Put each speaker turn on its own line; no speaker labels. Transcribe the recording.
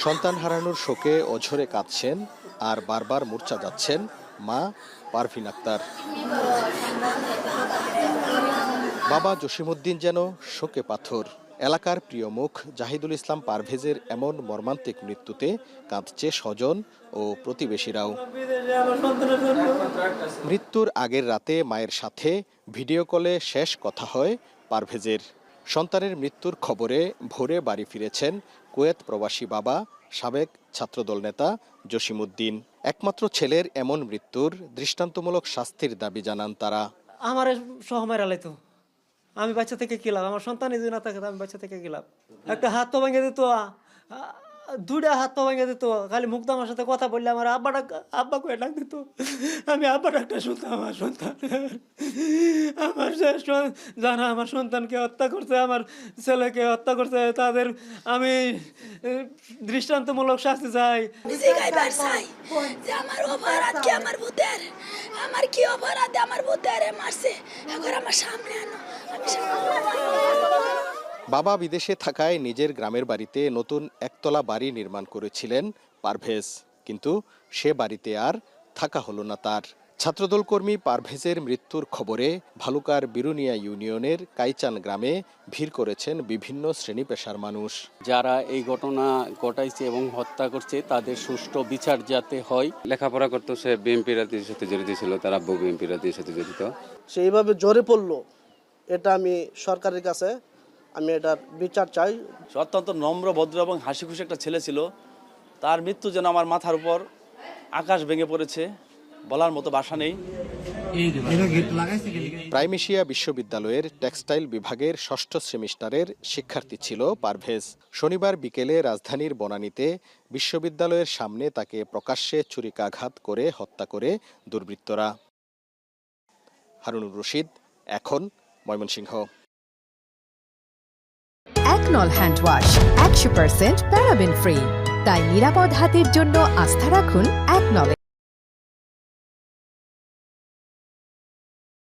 সন্তান হারানোর শোকে অঝরে কাঁদছেন আর বারবার মূর্ছা যাচ্ছেন মা পারভিন আক্তার। বাবা জসিমউদ্দিন যেন শোকে পাথর। এলাকার প্রিয় মুখ জাহিদুল ইসলাম পারভেজের এমন মর্মান্তিক মৃত্যুতে কাঁদছে স্বজন ও প্রতিবেশীরাও। মৃত্যুর আগের রাতে মায়ের সাথে ভিডিও কলে শেষ কথা হয় পারভেজের। সন্তানের মৃত্যুর খবরে ভোরে বাড়ি ফিরেছেন কুয়েত প্রবাসী বাবা সাবেক ছাত্রদল নেতা জসিমউদ্দিন। একমাত্র ছেলের এমন মৃত্যুর দৃষ্টান্তমূলক শাস্তির দাবি জানান তারা।
আমার সহমায় আলাইতো, আমি বাচ্চা থেকে গেলাম, আমার সন্তান যদি না থাকে আমি বাচ্চা থেকে গেলাম। একটা হাত তো ভেঙে দিত, দুইটা হাত তো ভেঙে দিত, খালি মুগ্ধ আমার সাথে কথা বললে আমার আব্বা করে ডাক দিত, আমি আব্বা ডাকটা শুনতাম। আমার সন্তান আমার যারা আমার সন্তানকে হত্যা করছে, আমার ছেলেকে হত্যা করছে, তাদের আমি দৃষ্টান্তমূলক শাস্তি চাই।
আমার অপরাধ কি? আমার ভূতের আমার কি অপরাধ? আমার ভূতের মারছে, এখন আমার সামনে আনো।
বাবা বিদেশে থাকায় নিজের গ্রামের বাড়িতে নতুন একতলা বাড়ি নির্মাণ করেছিলেন পারভেজ, কিন্তু সে বাড়িতে আর থাকা হলো না তার। ছাত্রদল কর্মী পারভেজের মৃত্যুর খবরে ভালুকার বিরুনিয়া ইউনিয়নের কাইচান গ্রামে ভিড় করেছেন বিভিন্ন শ্রেণী পেশার মানুষ।
যারা এই ঘটনা ঘটাইছে এবং হত্যা করছে তাদের সুষ্ঠু বিচার যাতে হয়।
লেখাপড়া করতো, সে বিএনপি রাজনীতির সাথে জড়িত ছিল, তার আব্বু বিএনপি রাজনীতির সাথে জড়িত।
সেইভাবে জ্বরে পড়লো, এটা আমি সরকারের কাছে আমি এটার বিচার চাই।
অত্যন্ত নম্র, ভদ্র এবং হাসি খুশি একটা ছেলে ছিল। তার মৃত্যু যেন আমার মাথার উপর আকাশ ভেঙে পড়েছে, বলার মতো ভাষা নেই।
প্রাইমেশিয়া বিশ্ববিদ্যালয়ের টেক্সটাইল বিভাগের ষষ্ঠ সেমিস্টারের শিক্ষার্থী ছিল পারভেজ। শনিবার বিকেলে রাজধানীর বনানীতে বিশ্ববিদ্যালয়ের সামনে তাকে প্রকাশ্যে ছুরিকাঘাত করে হত্যা করে দুর্বৃত্তরা। হারুনুর রশিদ, এখন, ময়মনসিংহ।
একনল হ্যান্ড ওয়াশ 100% প্যারাবেন ফ্রি, তাই নিরাপদ হাতের জন্য আস্থা রাখুন একনলে।